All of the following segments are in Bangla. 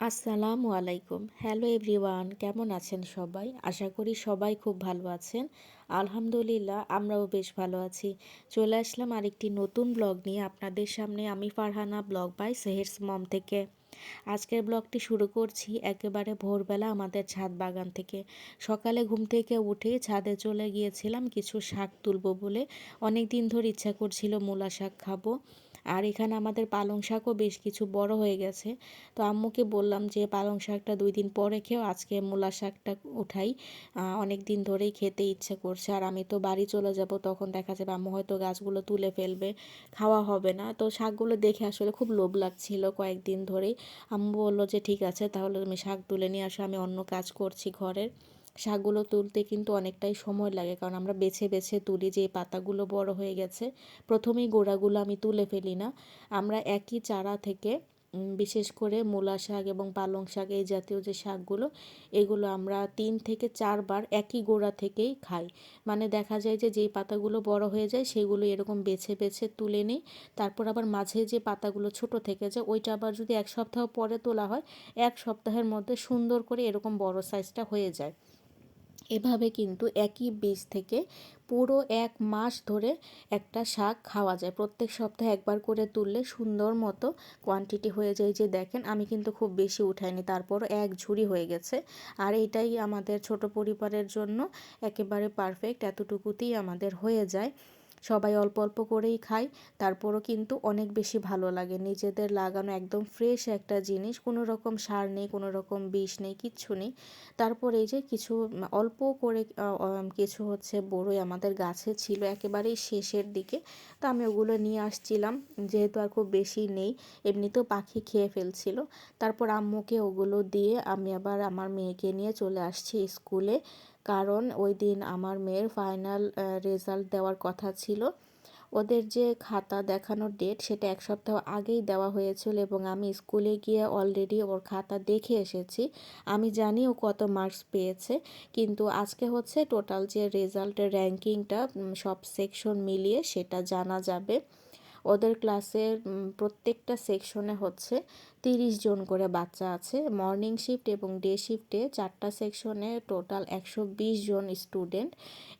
আসসালামু আলাইকুম। হ্যালো এভরিওয়ান, কেমন আছেন সবাই? আশা করি সবাই খুব ভালো আছেন। আলহামদুলিল্লাহ আমরাও বেশ ভালো আছি। চলে আসলাম আরেকটি নতুন ব্লগ নিয়ে আপনাদের সামনে। আমি ফারহানা, ব্লগ বাই সেহেরস মম থেকে। আজকের ব্লগটি শুরু করছি একেবারে ভোরবেলা আমাদের ছাদ বাগান থেকে। সকালে ঘুম থেকে উঠে ছাদে চলে গিয়েছিলাম কিছু শাক তুলবো বলে। অনেক দিন ধরে ইচ্ছা করছিল মূলা শাক খাবো। আর এখানে আমাদের পালং শাকও বেশ কিছু বড় হয়ে গেছে। তো আম্মুকে বললাম যে পালং শাকটা 2 দিন পরে খেও, আজকে মূলা শাকটা উঠাই। অনেক দিন ধরেই খেতে ইচ্ছে করছে। আর আমি তো বাড়ি চলে যাব, তখন দেখা যাবে আম্মু হয়তো গাছগুলো তুলে ফেলবে, খাওয়া হবে না। তো শাকগুলো দেখে আসলে খুব লোভ লাগছিল কয়েকদিন ধরেই। আম্মু বললো যে ঠিক আছে, তাহলে তুমি শাক তুলে নিয়ে আসো, আমি অন্য কাজ করছি ঘরের। শাকগুলো তুলতে কিন্তু অনেকটাই সময় লাগে, কারণ আমরা বেছে বেছে তুলি। যে পাতাগুলো বড় হয়ে গেছে প্রথমেই গোড়াগুলো আমি তুলে ফেলি না। আমরা একই চারা থেকে বিশেষ করে মূলা শাক এবং পালং শাক এই জাতীয় যে শাকগুলো, এগুলো আমরা 3 থেকে 4 বার একই গোড়া থেকেই খাই। মানে দেখা যায় যে যেই পাতাগুলো বড় হয়ে যায় সেগুলো এরকম বেছে বেছে তুলে নিই। তারপর আবার মাঝে যে পাতাগুলো ছোট থেকে যায় ওইটা আবার যদি 1 সপ্তাহ পরে তোলা হয়, 1 সপ্তাহের মধ্যে সুন্দর করে এরকম বড় সাইজটা হয়ে যায়। এভাবে কিন্তু একই বীজ থেকে পুরো 1 মাস ধরে একটা শাক খাওয়া যায়। প্রত্যেক সপ্তাহে একবার করে তুললে সুন্দর মতো কোয়ান্টিটি হয়ে যায়। যে দেখেন আমি কিন্তু খুব বেশি উঠাইনি, তারপরও এক ঝুড়ি হয়ে গেছে। আর এটাই আমাদের ছোট পরিবারের জন্য একেবারে পারফেক্ট, এতটুকুতেই আমাদের হয়ে যায়। সবাই অল্প অল্প করেই খায়, তারপরও কিন্তু অনেক বেশি ভালো লাগে। নিজেদের লাগানো একদম ফ্রেশ একটা জিনিস, কোনো রকম সার নেই, কোনো রকম বিষ নেই, কিচ্ছু নেই। তারপর এই যে কিছু অল্প করে কিছু হচ্ছে বড়ই আমাদের গাছে ছিল একেবারেই শেষের দিকে। তো আমি ওগুলো নিয়ে আসছিলাম, যেহেতু আর খুব বেশি নেই, এমনিতেও পাখি খেয়ে ফেলছিল। তারপর আম্মুকে ওগুলো দিয়ে আমি আবার আমার মেয়েকে নিয়ে চলে আসছি স্কুলে। কারণ ওই দিন আমার মেয়ের ফাইনাল রেজাল্ট দেওয়ার কথা ছিল। ওদের যে খাতা দেখানোর ডেট সেটা 1 সপ্তাহ আগেই দেওয়া হয়েছিল, এবং আমি স্কুলে গিয়ে অলরেডি ওর খাতা দেখে এসেছি। আমি জানি ও কত মার্কস পেয়েছে, কিন্তু আজকে হচ্ছে টোটাল যে রেজাল্টের র্যাঙ্কিংটা সব সেকশন মিলিয়ে সেটা জানা যাবে। ওদের ক্লাসের প্রত্যেকটা সেকশনে হচ্ছে 30 জন করে বাচ্চা আছে। মর্নিং শিফট এবং ডে শিফটে 4টা সেকশনে টোটাল 120 জন স্টুডেন্ট।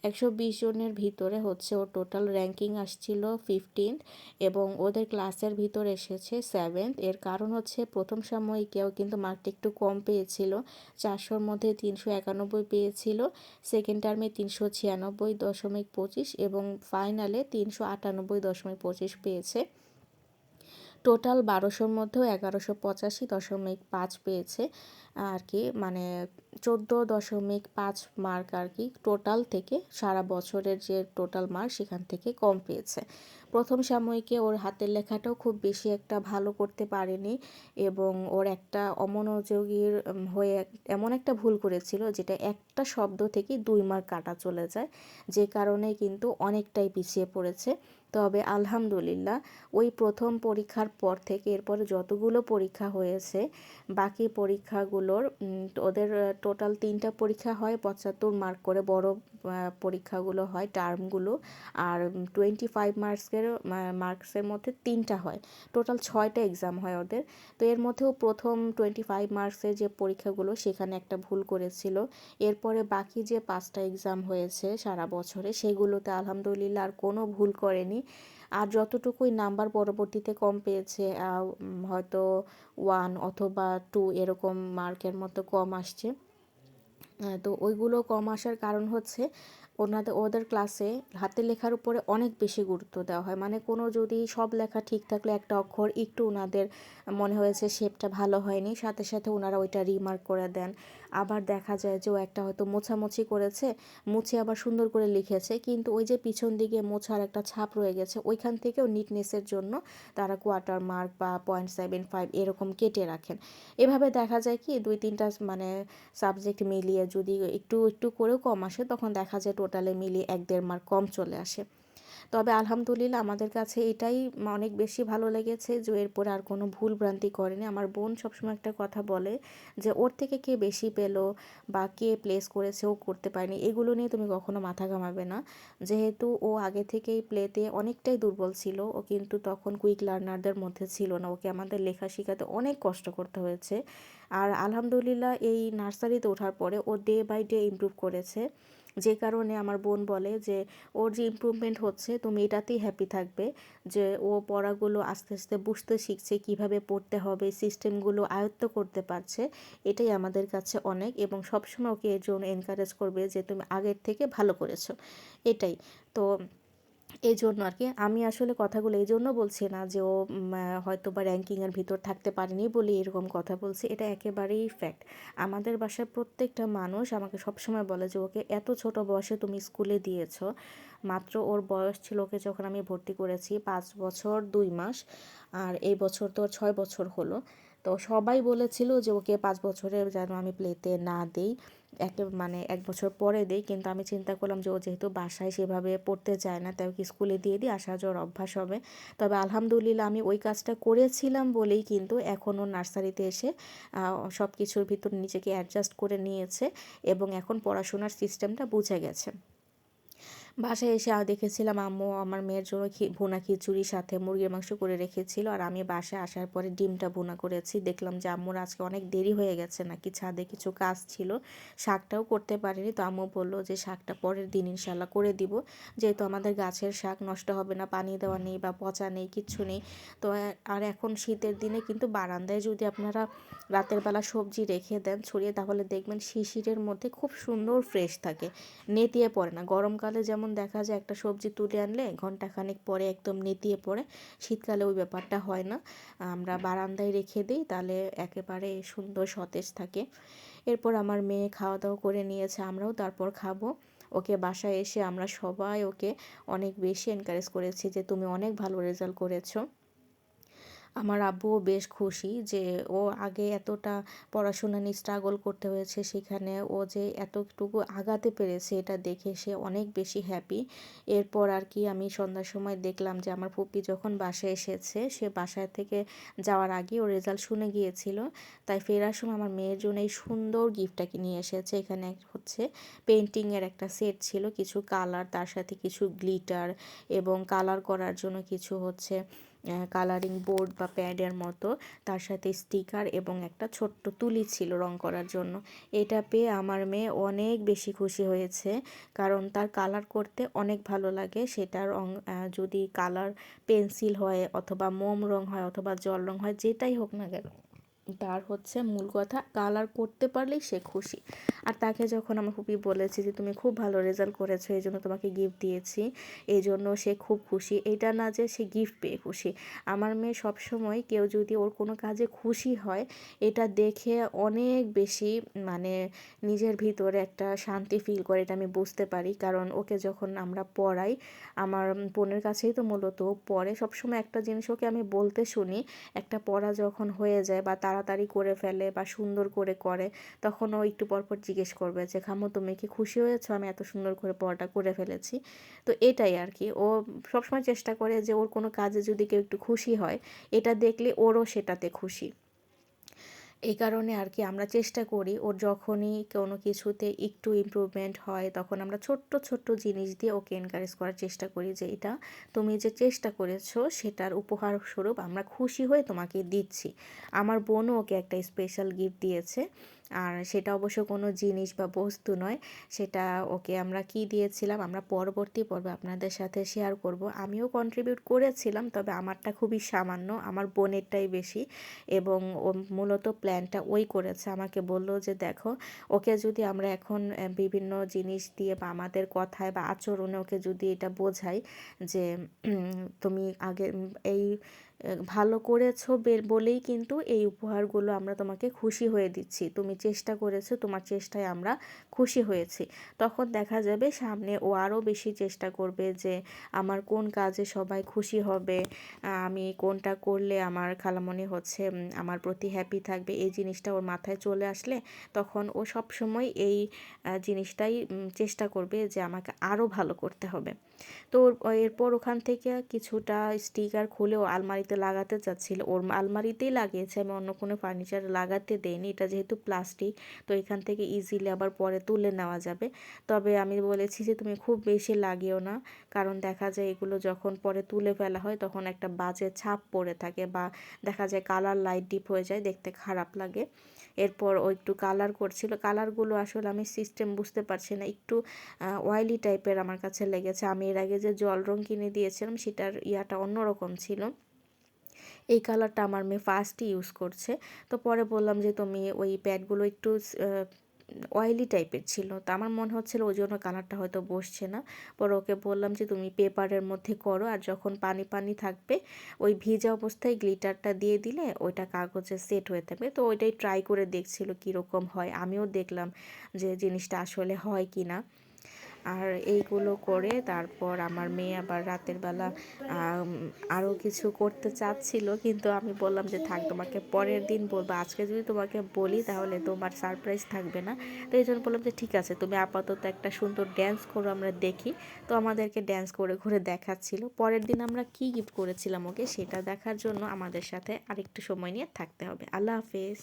120 জনের ভিতরে হচ্ছে ওর টোটাল র্যাঙ্কিং আসছিল 15th, এবং ওদের ক্লাসের ভিতর এসেছে 7th। এর কারণ হচ্ছে প্রথম সাময়িকেও কিন্তু মার্কটা একটু কম পেয়েছিল, 400-র মধ্যে 391 পেয়েছিল। সেকেন্ড টার্মে 396.25 এবং ফাইনালে 398.25 পেয়েছে। টোটাল 1200-র মধ্যেও 1185.5 পেয়েছে আর কি, মানে 14.5 মার্ক আর কি টোটাল থেকে। সারা বছরের যে টোটাল মার্ক সেখান থেকে কম পেয়েছে। প্রথম সাময়িকে ওর হাতের লেখাটাও খুব বেশি একটা ভালো করতে পারেনি, এবং ওর একটা অমনোযোগীর হয়ে এমন একটা ভুল করেছিল যেটা একটা শব্দ থেকে 2 মার্ক কাটা চলে যায়, যে কারণে কিন্তু অনেকটাই পিছিয়ে পড়েছে। তবে আলহামদুলিল্লাহ ওই প্রথম পরীক্ষার পর থেকে এরপরে যতগুলো পরীক্ষা হয়েছে, বাকি পরীক্ষাগুলোর ওদের টোটাল 3টা পরীক্ষা হয়, 75 মার্ক করে বড় পরীক্ষাগুলো হয় টার্মগুলো। আর 25 মার্কসের মধ্যে 3টা হয়, টোটাল 6টা এক্সাম হয় ওদের। তো এর মধ্যেও প্রথম 25 মার্কসের যে পরীক্ষাগুলো সেখানে একটা ভুল করেছিল। এরপরে বাকি যে 5টা এক্সাম হয়েছে সারা বছরে সেগুলোতে আলহামদুলিল্লাহ আর কোনো ভুল করেনি। আর যতটুকুই নাম্বার পরবর্তীতে কম পেয়েছে, হয়তো 1 অথবা 2 এরকম মার্কের মতো কম আসছে। তো ওইগুলো কম আসার কারণ হচ্ছে ওদের ক্লাসে হাতের লেখার উপরে অনেক বেশি গুরুত্ব দেওয়া হয়। মানে কোনো যদি সব লেখা ঠিক থাকলে একটা অক্ষর একটু ওনাদের মনে হয়েছে শেপটা ভালো হয়নি, সাথে সাথে ওনারা ওইটা রিমার্ক করে দেন। আবার দেখা যায় যে ও একটা হয়তো মোছামুছি করেছে, মুছে আবার সুন্দর করে লিখেছে, কিন্তু ওই যে পিছন দিকে মোছার একটা ছাপ রয়ে গেছে, ওইখান থেকেও নিটনেসের জন্য তারা কোয়ার্টার মার্ক বা 0.75 এরকম কেটে রাখেন। এভাবে দেখা যায় কি 2-3টা মানে সাবজেক্ট মিলিয়ে যদি একটু একটু করেও কম আসে, তখন দেখা যায় টোটালে মিলিয়ে 1-1.5 মার্ক কম চলে আসে। তবে আলহামদুলিল্লাহ আমাদের কাছে এটাই অনেক বেশি ভালো লেগেছে যে এরপরে আর কোনো ভুল ভ্রান্তি করেনি। আমার বোন সবসময় একটা কথা বলে যে ওর থেকে কে বেশি পেলো বা কে প্লেস করেছে ও করতে পারেনি, এগুলো নিয়ে তুমি কখনো মাথা ঘামাবে না। যেহেতু ও আগে থেকেই প্লেতে অনেকটাই দুর্বল ছিল, ও কিন্তু তখন কুইক লার্নারদের মধ্যে ছিল না, ওকে আমাদের লেখা শেখাতে অনেক কষ্ট করতে হয়েছে। আর আলহামদুলিল্লাহ এই নার্সারিতে ওঠার পরে ও ডে বাই ডে ইমপ্রুভ করেছে, যে কারণে আমার বোন বলে যে ওর যে ইমপ্রুভমেন্ট হচ্ছে তুমি এটাতেই হ্যাপি থাকবে, যে ও পড়াগুলো আস্তে আস্তে বুঝতে শিখছে, কিভাবে পড়তে হবে, সিস্টেমগুলো আয়ত্ত করতে পারছে। এটাই আমাদের কাছে অনেক, এবং সবসময় ওকে এর জন্য এনকারেজ করবে যে তুমি আগের থেকে ভালো করেছো, এটাই। তো এই জন্য আর কি আমি আসলে কথাগুলো এই জন্য বলছি না যে ও হয়তো বা র্যাঙ্কিংয়ের ভিতর থাকতে পারেনি বলে এরকম কথা বলছি, এটা একেবারেই ফ্যাক্ট। আমাদের বাসায় প্রত্যেকটা মানুষ আমাকে সবসময় বলে যে ওকে এত ছোট বয়সে তুমি স্কুলে দিয়েছো। মাত্র ওর বয়স ছিল, ওকে যখন আমি ভর্তি করেছি 5 বছর 2 মাস, আর এই বছর তো 6 বছর হলো। তো সবাই বলেছিল যে ওকে 5 বছরে যেন আমি প্লেতে না দেই, মানে 1 বছর পরে দেই, কিন্তু আমি চিন্তা করলাম যে ও যেহেতু বাসায় সেভাবে পড়তে চায় না, তাই ওকে স্কুলে দিয়ে দিই, আসা যাওয়ার অভ্যাস হবে। তবে আলহামদুলিল্লাহ আমি ওই কাজটা করেছিলাম বলেই কিন্তু এখন ও নার্সারিতে এসে সব কিছুর ভিতর নিজেকে অ্যাডজাস্ট করে নিয়েছে, এবং এখন পড়াশোনার সিস্টেমটা বুঝে গেছে। বাসায় এসে দেখেছিলাম আম্মু আমার মেয়ের জন্য ভুনা খিচুড়ির সাথে মুরগির মাংস করে রেখেছিল, আর আমি বাসায় আসার পরে ডিমটা ভুনা করেছি। দেখলাম যে আম্মুর আজকে অনেক দেরি হয়ে গেছে, নাকি ছাদে কিছু কাজ ছিল, শাকটাও করতে পারিনি। তো আম্মু বললো যে শাকটা পরের দিন ইনশাল্লাহ করে দিব, যেহেতু আমাদের গাছের শাক নষ্ট হবে না, পানি দেওয়া নেই বা পচা নেই, কিচ্ছু নেই। তো আর এখন শীতের দিনে কিন্তু বারান্দায় যদি আপনারা রাতের বেলা সবজি রেখে দেন ছড়িয়ে, তাহলে দেখবেন শিশিরের মধ্যে খুব সুন্দর ফ্রেশ থাকে, নেতিয়ে পড়ে না। গরমকালে যেমন দেখা যায় একটা সবজি তুলে আনলে ঘন্টাখানেক পরে একদম নেতিয়ে পড়ে, শীতকালে ওই ব্যাপারটা হয় না। আমরা বারান্দায় রেখে দিই, তাহলে একেবারে সুন্দর সতেজ থাকে। এরপর আমার মেয়ে খাওয়া দাওয়া করে নিয়েছে, আমরাও তারপর খাবো। ওকে বাসায় এসে আমরা সবাই ওকে অনেক বেশি এনকারেজ করেছি যে তুমি অনেক ভালো রেজাল্ট করেছো। আমার আব্বুও বেশ খুশি যে ও আগে এতটা পড়াশোনা নিয়ে স্ট্রাগল করতে হয়েছে, সেখানে ও যে এতটুকু আগাতে পেরেছে এটা দেখে সে অনেক বেশি হ্যাপি। এরপর আর কি আমি সন্ধ্যার সময় দেখলাম যে আমার ফুপি যখন বাসায় এসেছে, সে বাসায় থেকে যাওয়ার আগে ও রেজাল্ট শুনে গিয়েছিল, তাই ফেরার সময় আমার মেয়ের জন্য এই সুন্দর গিফটটাকে নিয়ে এসেছে। এখানে হচ্ছে পেন্টিংয়ের একটা সেট ছিল, কিছু কালার, তার সাথে কিছু গ্লিটার, এবং কালার করার জন্য কিছু হচ্ছে কালারিং বোর্ড বা প্যাডের মতো, তার সাথে স্টিকার এবং একটা ছোট্ট তুলি ছিল রং করার জন্য। এটা পেয়ে আমার মেয়ে অনেক বেশি খুশি হয়েছে, কারণ তার কালার করতে অনেক ভালো লাগে। সেটা রং যদি কালার পেন্সিল হয় অথবা মোম রং হয় অথবা জল রং হয়, যেটাই হোক না কেন, তার হচ্ছে মূল কথা কালার করতে পারলেই সে খুশি। আর তাকে যখন আমার ফুপি বলেছি যে তুমি খুব ভালো রেজাল্ট করেছো, এই জন্য তোমাকে গিফট দিয়েছি, এই জন্য সে খুব খুশি। এটা না যে সে গিফট পেয়ে খুশি, আমার মেয়ে সবসময় কেউ যদি ওর কোনো কাজে খুশি হয়, এটা দেখে অনেক বেশি মানে নিজের ভিতরে একটা শান্তি ফিল করে, এটা আমি বুঝতে পারি। কারণ ওকে যখন আমরা পড়াই, আমার বোনের কাছেই তো মূলত পড়ে, সবসময় একটা জিনিস ওকে আমি বলতে শুনি, একটা পড়া যখন হয়ে যায় বা তাড়াতাড়ি করে ফেলে বা সুন্দর করে করে, তখন ও একটু পরপর জিজ্ঞেস করবে যে খামু তুমি কি খুশি হয়েছো আমি এত সুন্দর করে পড়াটা করে ফেলেছি। তো এটাই আর কি, ও সবসময় চেষ্টা করে যে ওর কোনো কাজে যদি কেউ একটু খুশি হয়, এটা দেখলে ওরও সেটাতে খুশি। এই কারণে আর কি আমরা চেষ্টা করি ওর যখনই কোনো কিছুতে একটু ইমপ্রুভমেন্ট হয়, তখন আমরা ছোট্ট ছোট্ট জিনিস দিয়ে ওকে এনকারেজ করার চেষ্টা করি যে এটা তুমি যে চেষ্টা করেছো সেটার উপহার স্বরূপ আমরা খুশি হয়ে তোমাকে দিচ্ছি। আমার বোনও ওকে একটা স্পেশাল গিফট দিয়েছে, আর সেটা অবশ্য কোনো জিনিস বা বস্তু নয়, সেটা ওকে আমরা কি দিয়েছিলাম আমরা পরবর্তী পর্বে আপনাদের সাথে শেয়ার করব। আমিও কন্ট্রিবিউট করেছিলাম, তবে আমারটা খুবই সামান্য, আমার বোনেরটাই বেশি, এবং ও মূলত প্ল্যানটা ওই করেছে। আমাকে বলল যে দেখো, ওকে যদি আমরা এখন বিভিন্ন জিনিস দিয়ে বা আমাদের কথায় বা আচরণে ওকে যদি এটা বোঝাই যে তুমি আগে এই ভালো করেছো বলেই কিন্তু এই উপহারগুলো আমরা তোমাকে খুশি হয়ে দিচ্ছি, তুমি চেষ্টা করেছো, তোমার চেষ্টায় আমরা খুশি হয়েছি। তখন দেখা যাবে সামনে ও আরও বেশি চেষ্টা করবে যে আমার কোন কাজে সবাই খুশি হবে, আমি কোনটা করলে আমার খালামণি হচ্ছে আমার প্রতি হ্যাপি থাকবে, এই জিনিসটা ওর মাথায় চলে আসলে তখন ও সব সময় এই জিনিসটাই চেষ্টা করবে যে আমাকে আরও ভালো করতে হবে। তো এরপর ওখান থেকে কিছুটা স্টিকার খুলে ও আলমারিতে লাগাতে চাচ্ছিল, ওর আলমারিতেই লাগিয়েছে, আমি অন্য কোনো ফার্নিচার লাগাতে দেইনি, এটা যেহেতু প্লাস্টিক তো এখান থেকে ইজিলি আবার পরে তুলে নেওয়া যাবে। তবে আমি বলেছি যে তুমি খুব বেশি লাগিও না, কারণ দেখা যায় এগুলো যখন পরে তুলে ফেলা হয় তখন একটা বাজে ছাপ পড়ে থাকে বা দেখা যায় কালার লাইট ডিপ হয়ে যায়, দেখতে খারাপ লাগে। এরপর ও একটু কালার করছিল, কালারগুলো আসলে আমি সিস্টেম বুঝতে পারছি না, একটু অয়েলি টাইপের আমার কাছে লেগেছে। আমি এর আগে যে জল রং কিনে দিয়েছিলাম সেটার ইয়াটা অন্যরকম ছিল, এই কালারটা আমার মেয়ে ফার্স্টই ইউজ করছে। তো পরে বললাম যে তুমি ওই প্যাডগুলো একটু অয়েলি টাইপের ছিল, তো আমার মনে হচ্ছিল ওই জন্য কালারটা হয়তো বসছে না। পরে ওকে বললাম যে তুমি পেপারের মধ্যে করো, আর যখন পানি পানি থাকবে ওই ভিজা অবস্থায় গ্লিটারটা দিয়ে দিলে ওইটা কাগজে সেট হয়ে থাকবে। তো ওইটাই ট্রাই করে দেখছিল কীরকম হয়, আমিও দেখলাম যে জিনিসটা আসলে হয় কি না। আর এইগুলো করে তারপর আমার মেয়ে আবার রাতের বেলা আরও কিছু করতে চাচ্ছিল, কিন্তু আমি বললাম যে থাক, তোমাকে পরের দিন বলবো, আজকে যদি তোমাকে বলি তাহলে তোমার সারপ্রাইজ থাকবে না। তো এই জন্য বললাম যে ঠিক আছে, তুমি আপাতত একটা সুন্দর ড্যান্স করো, আমরা দেখি। তো আমাদেরকে ড্যান্স করে ঘুরে দেখাচ্ছিল। পরের দিন আমরা কি গিফট করেছিলাম ওকে সেটা দেখার জন্য আমাদের সাথে আরেকটু সময় নিয়ে থাকতে হবে। আল্লাহ হাফেজ।